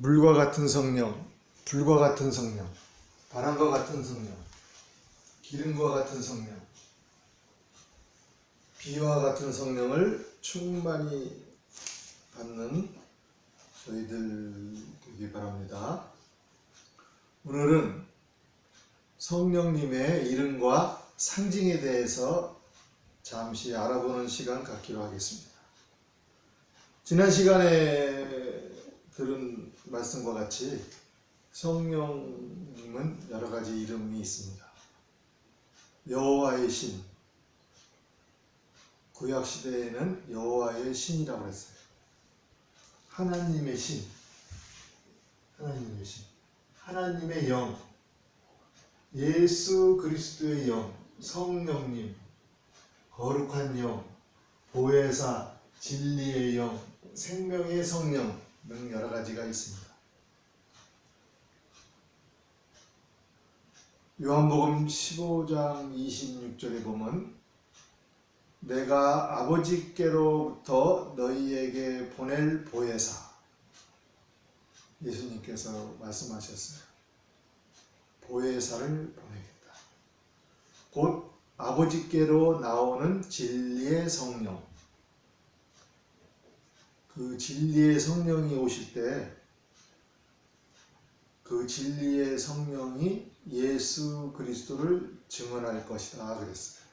물과 같은 성령, 불과 같은 성령, 바람과 같은 성령, 기름과 같은 성령, 비와 같은 성령을 충만히 받는 저희들 되기 바랍니다. 오늘은 성령님의 이름과 상징에 대해서 잠시 알아보는 시간 갖기로 하겠습니다. 지난 시간에 들은 말씀과 같이 성령님은 여러 가지 이름이 있습니다. 여호와의 신, 구약 시대에는 여호와의 신이라고 했어요. 하나님의 신, 하나님의 신, 하나님의 영, 예수 그리스도의 영, 성령님, 거룩한 영, 보혜사, 진리의 영, 생명의 성령 등 여러 가지가 있습니다. 요한복음 15장 26절에 보면 내가 아버지께로부터 너희에게 보낼 보혜사, 예수님께서 말씀하셨어요. 보혜사를 보내겠다. 곧 아버지께로 나오는 진리의 성령, 그 진리의 성령이 오실 때 그 진리의 성령이 예수 그리스도를 증언할 것이다 그랬어요.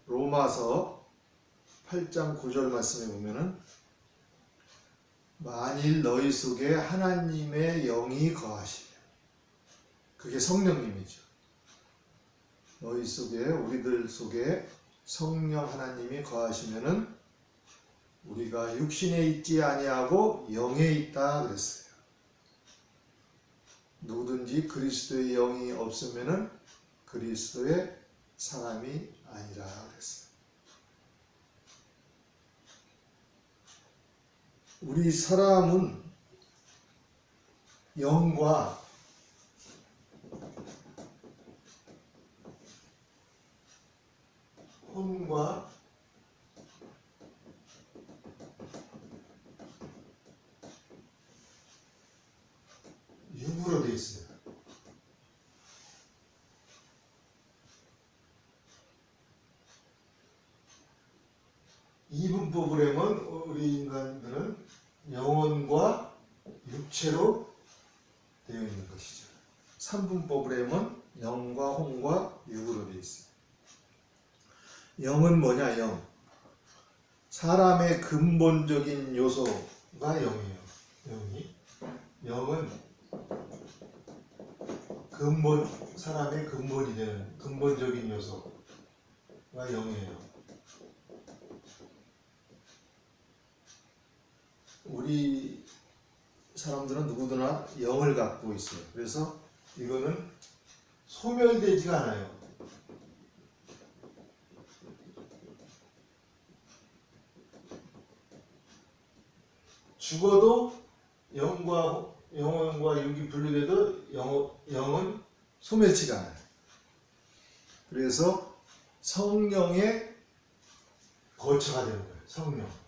로마서 8장 9절 말씀에 보면은 만일 너희 속에 하나님의 영이 거하시면, 그게 성령님이죠. 너희 속에, 우리들 속에 성령 하나님이 거하시면은 우리가 육신에 있지 아니하고 영에 있다 그랬어요. 누구든지 그리스도의 영이 없으면은 그리스도의 사람이 아니라 그랬어요. 우리 사람은 영과 혼과 육으로 되어 있어요. 이분법을 하면 우리 인간들은 영혼과 육체로 되어 있는 것이죠. 삼분법을 하면 영과 혼과 육으로 되어 있어요. 영은 뭐냐? 영. 사람의 근본적인 요소가 영이에요. 영은 사람의 근본이 되는 근본적인 요소가 영이에요. 우리 사람들은 누구나 영을 갖고 있어요. 그래서 이거는 소멸되지가 않아요. 죽어도 영혼과 육이 분리돼도 영은 소멸치가 않아요. 그래서 성령의 거처가 되는 거예요. 성령.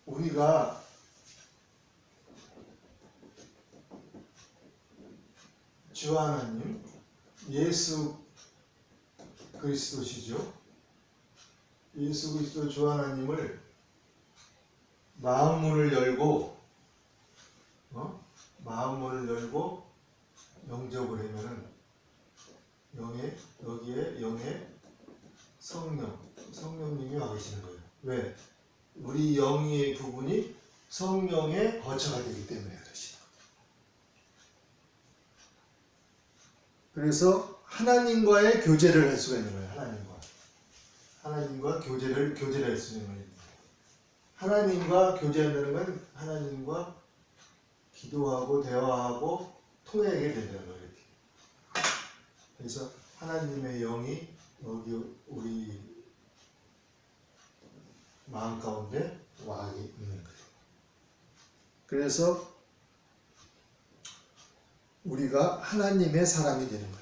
우리가 주 하나님, 예수 그리스도시죠. 예수 그리스도 주 하나님을 마음문을 열고 영접을 하면은 여기에 영의 성령님이 와 계시는 거예요. 왜? 우리 영의 부분이 성령의 거처가 되기 때문에 그렇지. 그래서 하나님과의 교제를 할 수가 있는 거예요. 하나님과 교제를 할 수 있는 거예요. 하나님과 교제한다는 건 하나님과 기도하고 대화하고 통하게 된다는 거예요. 이렇게. 그래서 하나님의 영이 여기 우리 마음 가운데 와 있는 거예요. 그래서 우리가 하나님의 사람이 되는 거예요.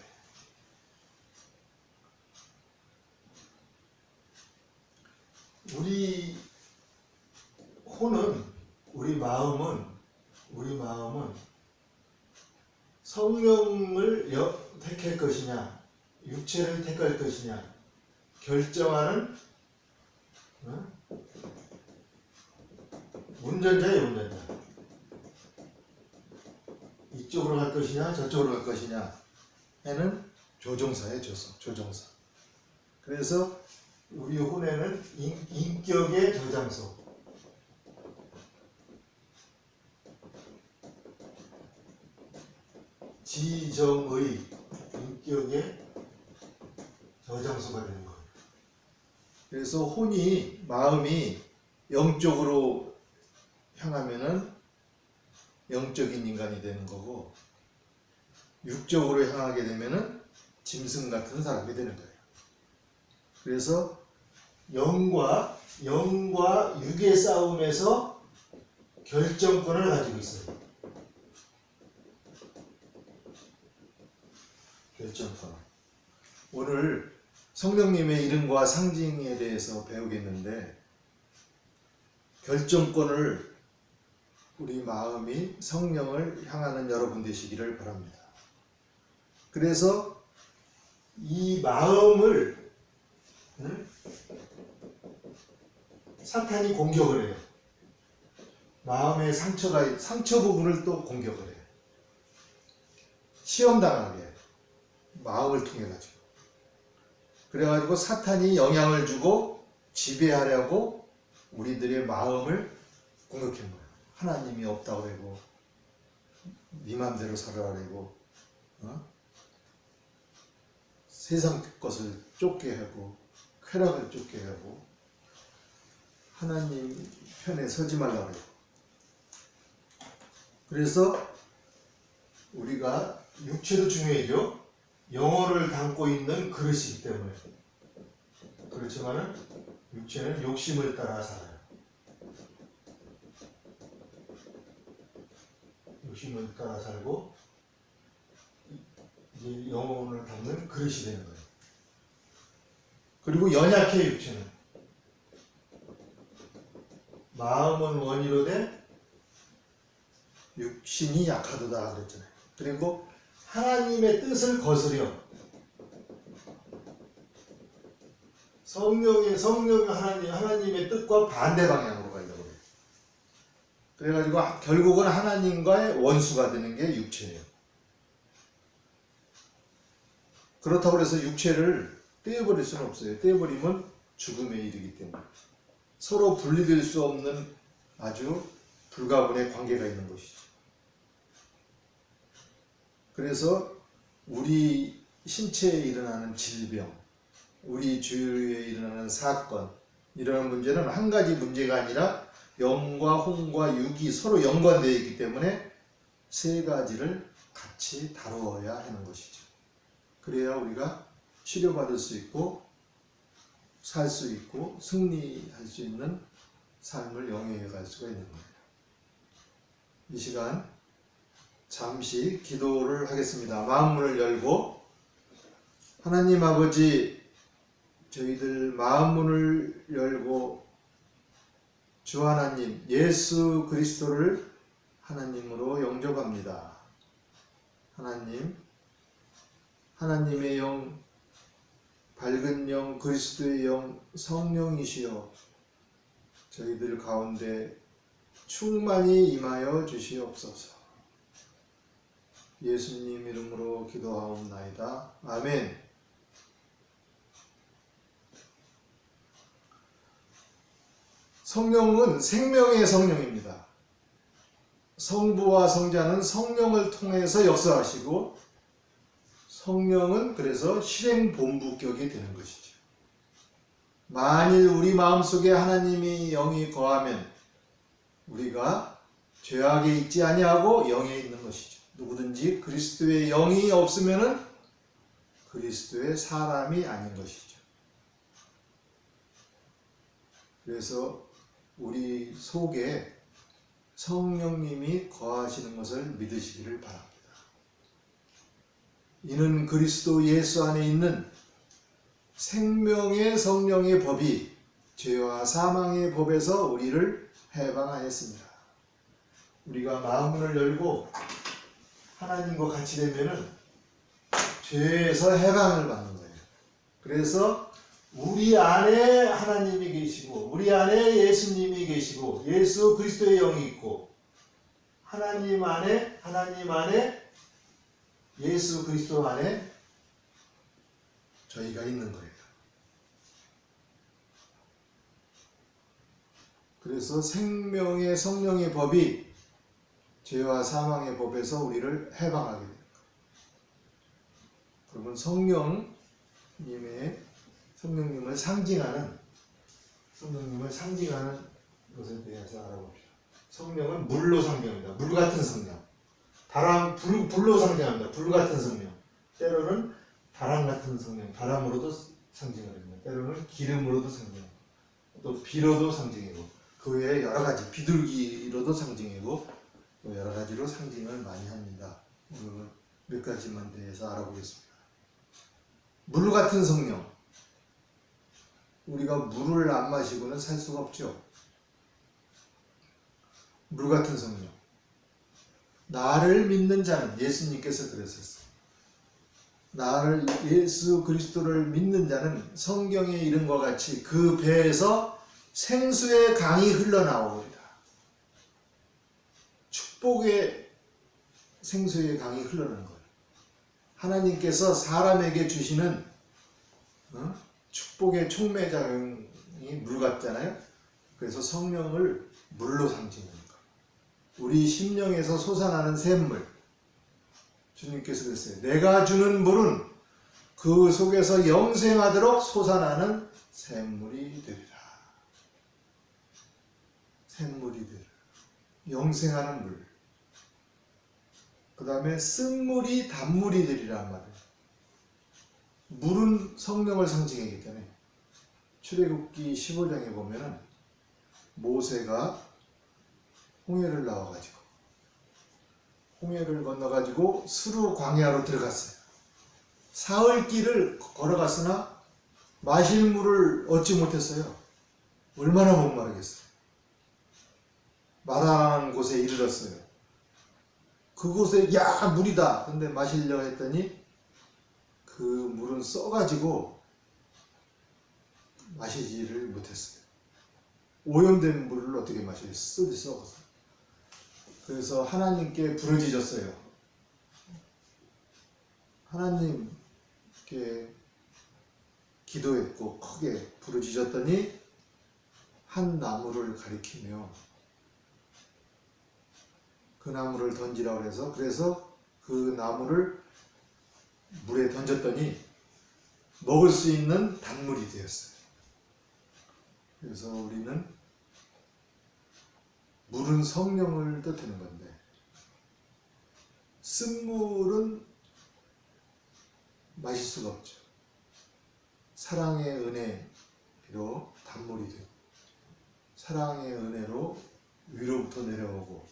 우리 혼은, 우리 마음은 성령을 택할 것이냐, 육체를 택할 것이냐 결정하는 운전자예요, 운전자. 이쪽으로 갈 것이냐, 저쪽으로 갈 것이냐 에는 조종사예요, 조종사. 그래서 우리 혼에는 인격의 저장소, 지정의 인격의 저장소가 되는 거예요. 그래서 혼이, 마음이 영적으로 향하면은 영적인 인간이 되는 거고, 육적으로 향하게 되면은 짐승 같은 사람이 되는 거예요. 그래서 영과 육의 싸움에서 결정권을 가지고 있어요. 결정권. 오늘 성령님의 이름과 상징에 대해서 배우겠는데, 결정권을 우리 마음이 성령을 향하는 여러분 되시기를 바랍니다. 그래서 이 마음을 사탄이 공격을 해요. 마음의 상처 부분을 또 공격을 해요. 시험당하게 마음을 통해 가지고. 그래가지고 사탄이 영향을 주고 지배하려고 우리들의 마음을 공격한 거예요. 하나님이 없다고 그러고, 네 맘대로 살아라고, 세상 것을 쫓게 하고, 쾌락을 쫓게 하고, 하나님 편에 서지 말라고 그래요. 그래서 우리가 육체도 중요하죠. 영혼을 담고 있는 그릇이기 때문에. 그렇지만은 육체는 욕심을 따라 살아요. 욕심을 따라 살고 이제 영혼을 담는 그릇이 되는 거예요. 그리고 연약해, 육체는. 마음은 원이로되 육신이 약하도다 그랬잖아요. 그리고 하나님의 뜻을 거스려 성령이 하나님의 뜻과 반대 방향으로 가려고 해요. 그래가지고 결국은 하나님과의 원수가 되는 게 육체예요. 그렇다고 해서 육체를 떼어버릴 수는 없어요. 떼어버리면 죽음에 이르기 때문에. 서로 분리될 수 없는 아주 불가분의 관계가 있는 것이죠. 그래서 우리 신체에 일어나는 질병, 우리 주위에 일어나는 사건, 이런 문제는 한 가지 문제가 아니라 영과 혼과 육이 서로 연관되어 있기 때문에 세 가지를 같이 다루어야 하는 것이죠. 그래야 우리가 치료받을 수 있고 살 수 있고 승리할 수 있는 삶을 영위해 갈 수가 있는 거예요. 이 시간 잠시 기도를 하겠습니다. 마음문을 열고, 하나님 아버지, 저희들 마음문을 열고 주 하나님 예수 그리스도를 하나님으로 영접합니다. 하나님의 영, 밝은 영, 그리스도의 영, 성령이시여 저희들 가운데 충만히 임하여 주시옵소서. 예수님 이름으로 기도하옵나이다. 아멘. 성령은 생명의 성령입니다. 성부와 성자는 성령을 통해서 역사하시고, 성령은 그래서 실행본부격이 되는 것이죠. 만일 우리 마음속에 하나님이 영이 거하면 우리가 죄악에 있지 아니하고 영에 있는 것이죠. 누구든지 그리스도의 영이 없으면은 그리스도의 사람이 아닌 것이죠. 그래서 우리 속에 성령님이 거하시는 것을 믿으시기를 바랍니다. 이는 그리스도 예수 안에 있는 생명의 성령의 법이 죄와 사망의 법에서 우리를 해방하였습니다. 우리가 마음을 열고 하나님과 같이 되면은 죄에서 해방을 받는 거예요. 그래서 우리 안에 하나님이 계시고 우리 안에 예수님이 계시고 예수 그리스도의 영이 있고 하나님 안에 예수 그리스도 안에 저희가 있는 거예요. 그래서 생명의 성령의 법이 죄와 사망의 법에서 우리를 해방하게 됩니다. 그러면 성령님을 상징하는 것에 대해서 알아봅시다. 성령은 물로 상징합니다. 물 같은 성령. 불로 상징합니다. 불 같은 성령. 때로는 바람 같은 성령. 바람으로도 상징을 합니다. 때로는 기름으로도 상징합니다. 또 비로도 상징이고 그 외에 여러 가지 비둘기로도 상징이고 또 여러 가지로 상징을 많이 합니다. 오늘은 몇 가지만 대해서 알아보겠습니다. 물 같은 성령. 우리가 물을 안 마시고는 살 수가 없죠. 물 같은 성령. 나를 믿는 자는 예수님께서 그랬었어요. 예수 그리스도를 믿는 자는 성경에 이른 것 같이 그 배에서 생수의 강이 흘러나오리라. 축복의 생수의 강이 흘러나오는 거예요. 하나님께서 사람에게 주시는 축복의 촉매작용이 물 같잖아요. 그래서 성령을 물로 상징하는 거예요. 우리 심령에서 솟아나는 샘물. 주님께서 그랬어요. 내가 주는 물은 그 속에서 영생하도록 솟아나는 샘물이 되리라. 샘물이 되리라. 영생하는 물. 그 다음에 쓴물이 단물이 되리란 말이에요. 물은 성령을 상징하기 때문에 출애굽기 15장에 보면은 모세가 홍해를 나와가지고 홍해를 건너가지고 수르 광야로 들어갔어요. 사흘 길을 걸어갔으나 마실 물을 얻지 못했어요. 얼마나 목마르겠어요. 마라라는 곳에 이르렀어요. 그곳에 야 물이다. 근데 마시려고 했더니 그 물은 써가지고 마시지를 못했어요. 오염된 물을 어떻게 마셔요? 썩어서. 그래서 하나님께 부르짖었어요. 하나님께 기도했고 크게 부르짖었더니 한 나무를 가리키며 그 나무를 던지라고 해서 그래서 그 나무를 물에 던졌더니 먹을 수 있는 단물이 되었어요. 그래서 우리는 물은 성령을 뜻하는 건데 쓴물은 마실 수가 없죠. 사랑의 은혜로 단물이 되고 사랑의 은혜로 위로부터 내려오고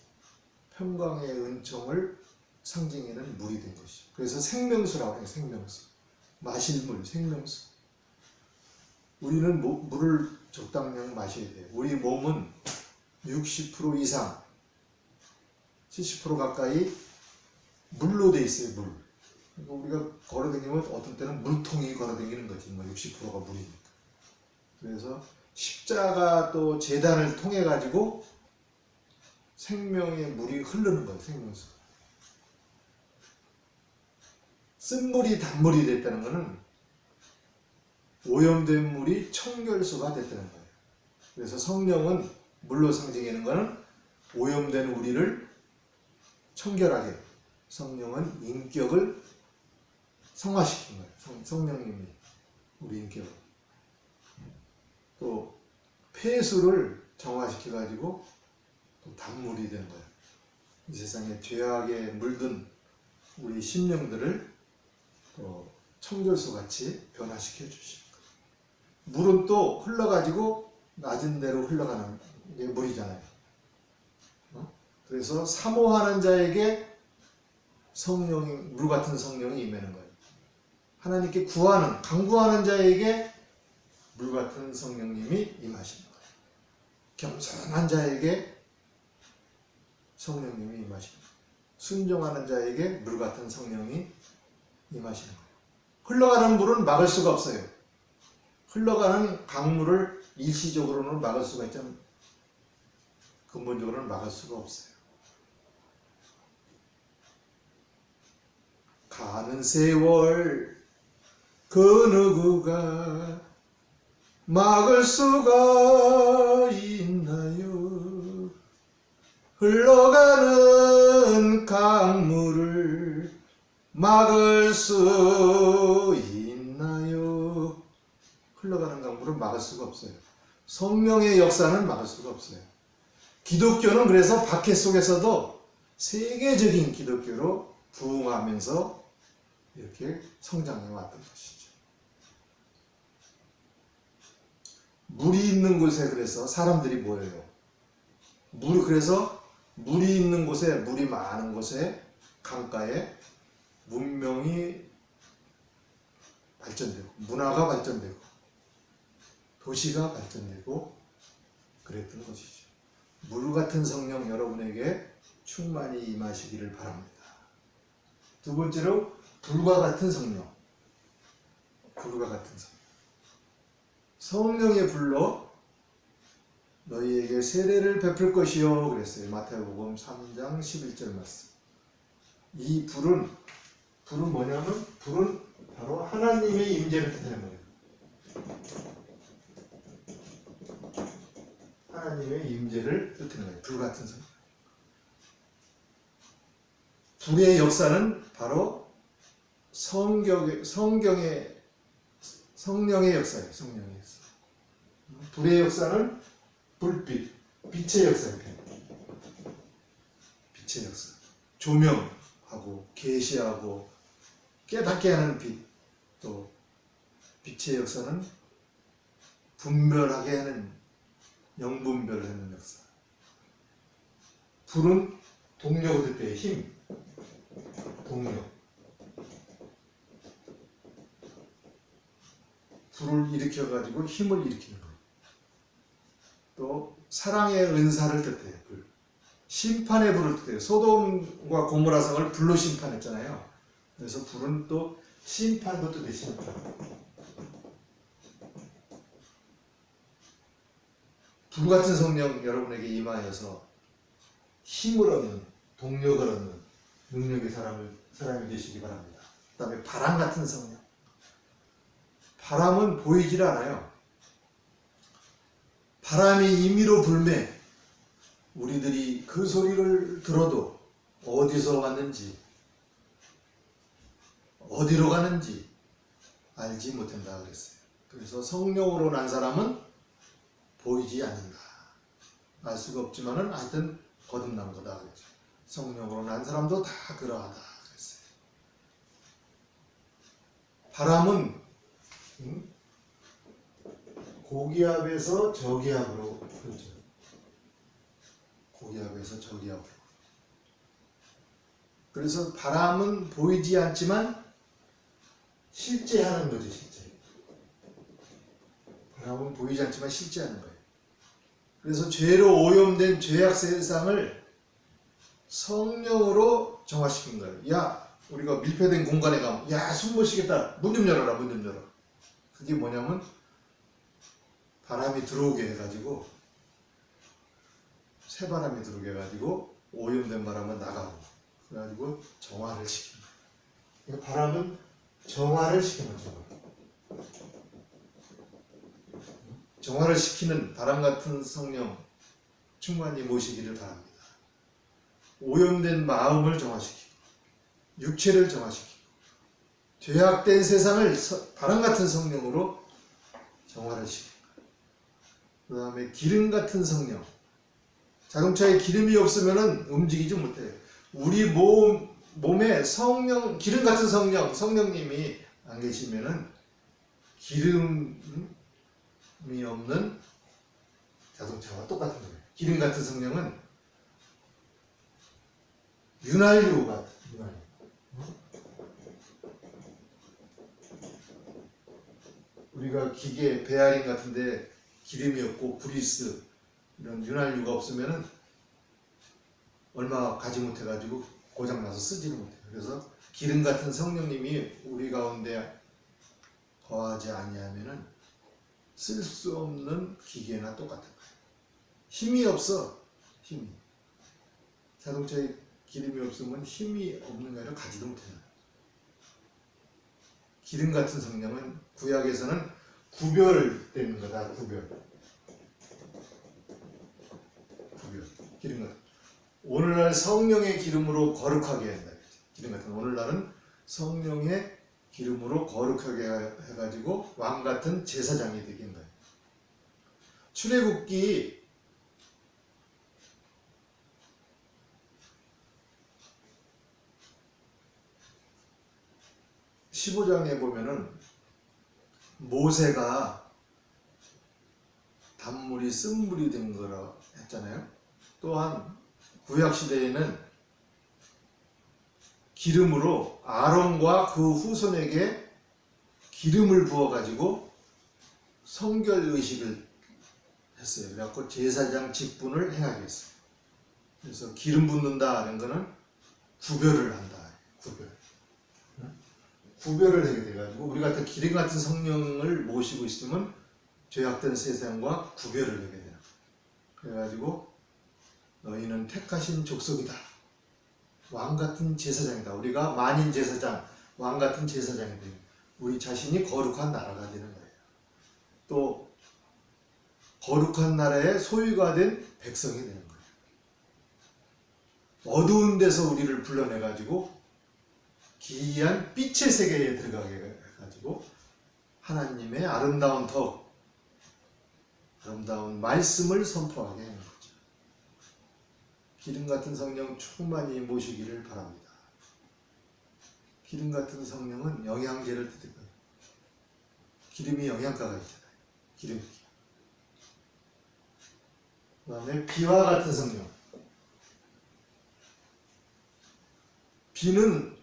평강의 은총을 상징하는 물이 된 것이죠. 그래서 생명수라고 해요. 생명수. 마실 물, 생명수. 우리는 물을 적당량 마셔야 돼요. 우리 몸은 60% 이상, 70% 가까이 물로 돼 있어요. 물. 그러니까 우리가 걸어다니면 어떤 때는 물통이 걸어다니는 거지. 60%가 물이니까. 그래서 십자가 또 제단을 통해 가지고 생명의 물이 흐르는 거예요. 생명수. 쓴물이 단물이 됐다는 것은 오염된 물이 청결수가 됐다는 거예요. 그래서 성령은 물로 상징하는 것은 오염된 우리를 청결하게 성령은 인격을 성화시킨 거예요. 성령님이 우리 인격을 또 폐수를 정화시켜 가지고 또 단물이 된 거예요. 이 세상에 죄악에 물든 우리 심령들을 또 청결수 같이 변화시켜 주신 거예요. 물은 또 흘러가지고 낮은 데로 흘러가는 게 물이잖아요. 그래서 사모하는 자에게 성령, 물 같은 성령이 임하는 거예요. 하나님께 구하는, 간구하는 자에게 물 같은 성령님이 임하시는 거예요. 겸손한 자에게 성령님이 임하시는 거예요. 순종하는 자에게 물 같은 성령이 임하시는 거예요. 흘러가는 물은 막을 수가 없어요. 흘러가는 강물을 일시적으로는 막을 수가 있지만 근본적으로는 막을 수가 없어요. 가는 세월 그 누구가 막을 수가 있나요? 흘러가는 강물을 막을 수 있나요? 흘러가는 강물을 막을 수가 없어요. 성령의 역사는 막을 수가 없어요. 기독교는 그래서 박해 속에서도 세계적인 기독교로 부흥하면서 이렇게 성장해 왔던 것이죠. 물이 있는 곳에 그래서 사람들이 모여요. 그래서 물이 있는 곳에, 물이 많은 곳에, 강가에 문명이 발전되고, 문화가 발전되고, 도시가 발전되고 그랬던 것이죠. 물 같은 성령 여러분에게 충만히 임하시기를 바랍니다. 두 번째로 불과 같은 성령. 불과 같은 성령. 성령의 불로 너희에게 세례를 베풀 것이요 그랬어요. 마태복음 3장 11절 말씀. 이 불은 뭐냐면 불은 바로 하나님의 임재를 뜻하는 거예요. 하나님의 임재를 뜻하는 거예요. 불 같은 성령. 불의 역사는 바로 성령의 역사예요. 성령의 역사. 불의 역사는 불빛, 빛의 역사예요. 빛의 역사. 조명하고 계시하고 깨닫게 하는 빛. 또 빛의 역사는 분별하게 하는 영분별을 하는 역사. 불은 동력 얻을 때의 힘. 동력. 불을 일으켜가지고 힘을 일으키는 거예요. 또 사랑의 은사를 뜻해요. 불. 심판의 불을 뜻해요. 소돔과 고모라 성을 불로 심판했잖아요. 그래서 불은 또 심판도 뜻해요. 심판. 불 같은 성령 여러분에게 임하여서 힘을 얻는, 동력을 얻는 능력의 사람이 되시기 바랍니다. 그 다음에 바람 같은 성령. 바람은 보이질 않아요. 바람이 임의로 불매 우리들이 그 소리를 들어도 어디서 왔는지 어디로 가는지 알지 못한다 그랬어요. 그래서 성령으로 난 사람은 보이지 않는다. 알 수가 없지만은 하여튼 거듭난 거다 그랬죠. 성령으로 난 사람도 다 그러하다 그랬어요. 바람은 고기압에서 저기압으로 그렇죠. 고기압에서 저기압으로. 그래서 바람은 보이지 않지만 실제 하는 거죠. 실제. 바람은 보이지 않지만 실제 하는 거예요. 그래서 죄로 오염된 죄악 세상을 성령으로 정화시킨 거예요. 야, 우리가 밀폐된 공간에 가면 야, 숨 못 쉬겠다. 문 좀 열어라. 문 좀 열어. 그게 뭐냐면 바람이 들어오게 해가지고 새바람이 들어오게 해가지고 오염된 바람은 나가고 그래가지고 정화를 시키는 거예요. 바람은 정화를 시키는 거죠. 정화를 시키는 바람 같은 성령 충만히 모시기를 바랍니다. 오염된 마음을 정화시키고 육체를 정화시키고 죄악된 세상을 바람 같은 성령으로 정화를 시키고 그 다음에 기름 같은 성령. 자동차에 기름이 없으면 움직이지 못해요. 우리 몸에 기름 같은 성령님이 안 계시면은 기름이 없는 자동차와 똑같은 거예요. 기름 같은 성령은 윤활유 같은, 우리가 기계 베어링 같은데 기름이 없고 그리스 이런 윤활유가 없으면은 얼마 가지 못해가지고 고장나서 쓰지를 못해요. 그래서 기름 같은 성령님이 우리 가운데 거하지 아니하면은 쓸 수 없는 기계나 똑같은 거예요. 힘이 없어. 힘이. 자동차에 기름이 없으면 힘이 없는 게 아니라 가지도 못해요. 기름 같은 성령은 구약에서는 구별되는 거다. 구별. 기름 같은. 오늘날 성령의 기름으로 거룩하게 한다. 기름 같은. 오늘날은 성령의 기름으로 거룩하게 해가지고 왕 같은 제사장이 되긴 거예요. 출애굽기 15장에 보면은 모세가 단물이 쓴물이 된 거라 했잖아요. 또한 구약 시대에는 기름으로 아론과 그 후손에게 기름을 부어 가지고 성결 의식을 했어요. 그래갖고 제사장 직분을 행하게 했어요. 그래서 기름 붓는다는 거는 구별을 한다. 구별을 하게 돼가지고 우리 같은 기름 같은 성령을 모시고 있으면 죄악된 세상과 구별을 하게 돼요. 그래가지고 너희는 택하신 족속이다. 왕 같은 제사장이다. 우리가 만인 제사장, 왕 같은 제사장이 돼요. 우리 자신이 거룩한 나라가 되는 거예요. 또 거룩한 나라의 소유가 된 백성이 되는 거예요. 어두운 데서 우리를 불러내가지고 기이한 빛의 세계에 들어가게 해가지고 하나님의 아름다운 덕, 아름다운 말씀을 선포하게 하는 거죠. 기름 같은 성령 충만히 모시기를 바랍니다. 기름 같은 성령은 영양제를 드릴 거예요. 기름이 영양가가 있잖아요. 기름기. 그 다음에 비와 같은 성령. 비는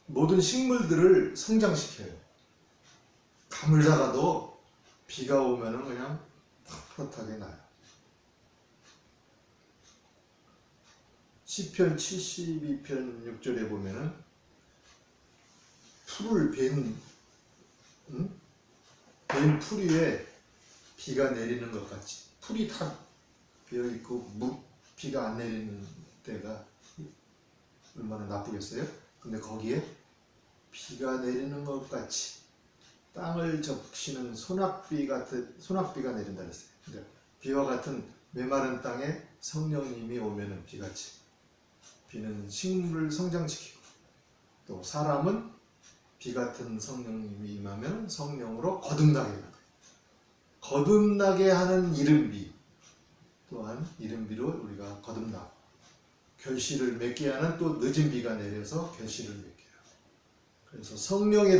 모든 식물들을 성장시켜요. 가물다가도 비가 오면은 그냥 푸릇하게 나요. 시편 72편 6절에 보면은 풀을 벤 풀 위에 비가 내리는 것 같이 풀이 다 비어있고 비가 안 내리는 때가 얼마나 나쁘겠어요? 근데 거기에 비가 내리는 것 같이 땅을 적시는 소낙비가 내린다 그랬어요. 그러니까 비와 같은 메마른 땅에 성령님이 오면은 비같이 비는 식물을 성장시키고 또 사람은 비 같은 성령님이 임하면 성령으로 거듭나게 해요. 거듭나게 하는 이른비 또한 이른비로 우리가 거듭나고 결실을 맺게 하는 또 늦은 비가 내려서 결실을 맺게 해요. 그래서 성령의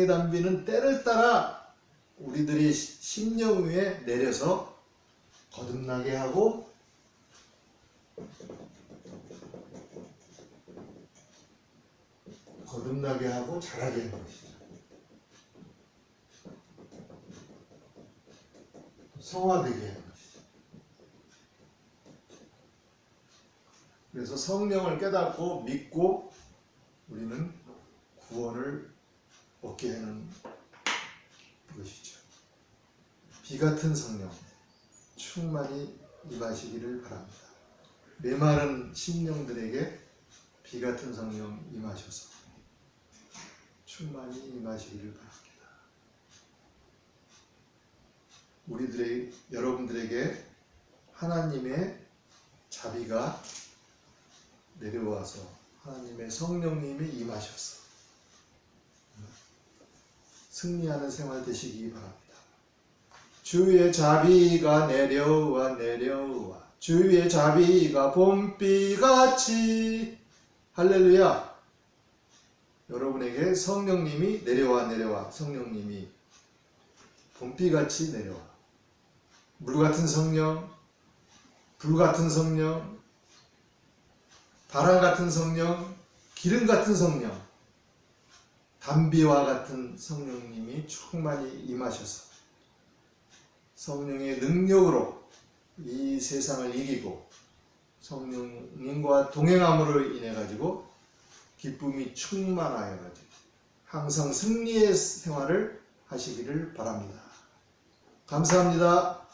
단비는 때를 따라 우리들이 심령 위에 내려서 거듭나게 하고 자라게 하는 것이죠. 성화되게 하는 것이죠. 그래서 성령을 깨닫고 믿고 우리는 구원을 얻게 하는 것이죠. 비 같은 성령 충만히 임하시기를 바랍니다. 메마른 심령들에게 비 같은 성령 임하셔서 충만히 임하시기를 바랍니다. 여러분들에게 하나님의 자비가 내려와서 하나님의 성령님이 임하셔서 승리하는 생활 되시기 바랍니다. 주의 자비가 내려와 주의 자비가 봄비같이 할렐루야. 여러분에게 성령님이 내려와 성령님이 봄비같이 내려와 물같은 성령, 불같은 성령, 바람 같은 성령, 기름 같은 성령 담비와 같은 성령님이 충만히 임하셔서 성령의 능력으로 이 세상을 이기고 성령님과 동행함으로 인해 가지고 기쁨이 충만하여 가지고 항상 승리의 생활을 하시기를 바랍니다. 감사합니다.